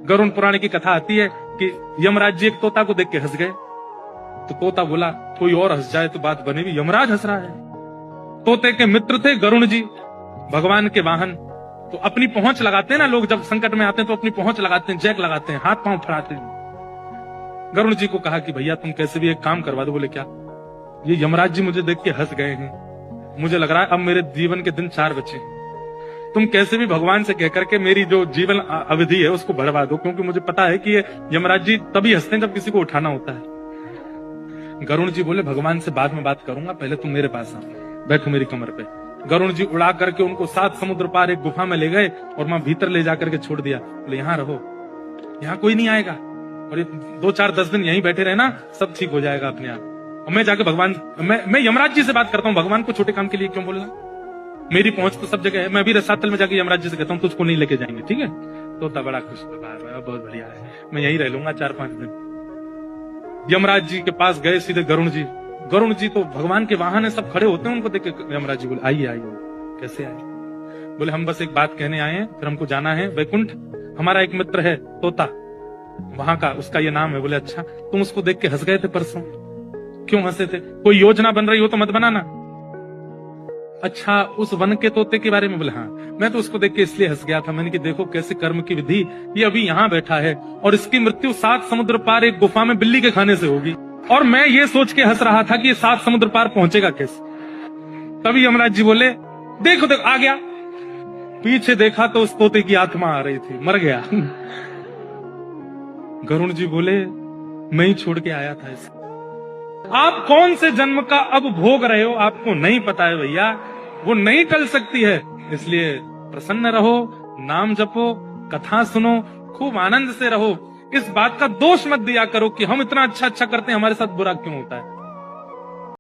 गरुड़ पुराण की कथा आती है कि यमराज जी एक तोता को देख के हंस गए। तो तोता बोला कोई और हंस जाए तो बात बनेगी, यमराज हंस रहा है। तोते के मित्र थे गरुड़ जी, भगवान के वाहन। तो अपनी पहुंच लगाते हैं ना लोग, जब संकट में आते हैं तो अपनी पहुंच लगाते हैं, जैक लगाते हैं, हाथ पांव फड़ाते हैं। गरुड़ जी को कहा कि भैया तुम कैसे भी एक काम करवा दो। बोले क्या? ये यमराज जी मुझे देख के हंस गए हैं, मुझे लग रहा है अब मेरे जीवन के दिन 4 बचे। तुम कैसे भी भगवान से कहकर के मेरी जो जीवन अवधि है उसको बढ़वा दो, क्योंकि मुझे पता है कि ये यमराज जी तभी हंसते हैं जब किसी को उठाना होता है। गरुड़ जी बोले भगवान से बाद में बात करूंगा, पहले तुम मेरे पास आओ, बैठो मेरी कमर पे। गरुड़ जी उड़ा करके उनको 7 समुद्र पार एक गुफा में ले गए और वहां भीतर ले जाकर के छोड़ दिया। बोले यहाँ रहो, यहाँ कोई नहीं आएगा, और ये 2-4-10 दिन यहीं बैठे रहना, सब ठीक हो जाएगा अपने आप। और मैं जाके भगवान, मैं यमराज जी से बात करता हूँ, भगवान को छोटे काम के लिए क्यों बोलना, मेरी पहुंच तो सब जगह है। मैं भी रसातल में जाके यमराज जी से कहता हूँ तुझको नहीं लेके जाएंगे, ठीक है? तोता बड़ा खुश हुआ, बहुत बढ़िया है, मैं यहीं रह लूंगा 4-5 दिन। यमराज जी के पास गए सीधे गरुड़ जी। गरुड़ जी तो भगवान के वाहन है, सब खड़े होते हैं, उनको देख के यमराज जी बोले आइए आइए। कैसे आए? बोले हम बस एक बात कहने आए हैं, फिर हमको जाना है वैकुंठ। हमारा एक मित्र है तोता, वहां का, उसका ये नाम है। बोले अच्छा, तुम उसको देख के हंस गए थे परसों, क्यों हंसे थे? कोई योजना बन रही हो तो मत बनाना। अच्छा, उस वन के तोते के बारे में? बोले हाँ, मैं तो उसको देख के इसलिए हंस गया था, मैंने कि देखो कैसे कर्म की विधि, ये अभी यहाँ बैठा है और इसकी मृत्यु 7 समुद्र पार एक गुफा में बिल्ली के खाने से होगी, और मैं ये सोच के हंस रहा था कि ये 7 समुद्र पार पहुंचेगा कैसे। तभी यमराज जी बोले देखो देखो आ गया। पीछे देखा तो उस तोते की आत्मा आ रही थी, मर गया। गरुड़ जी बोले मैं ही छोड़ के आया था इसे। आप कौन से जन्म का अब भोग रहे हो आपको नहीं पता है भैया, वो नहीं टल सकती है। इसलिए प्रसन्न रहो, नाम जपो, कथा सुनो, खूब आनंद से रहो। इस बात का दोष मत दिया करो कि हम इतना अच्छा अच्छा करते हैं, हमारे साथ बुरा क्यों होता है।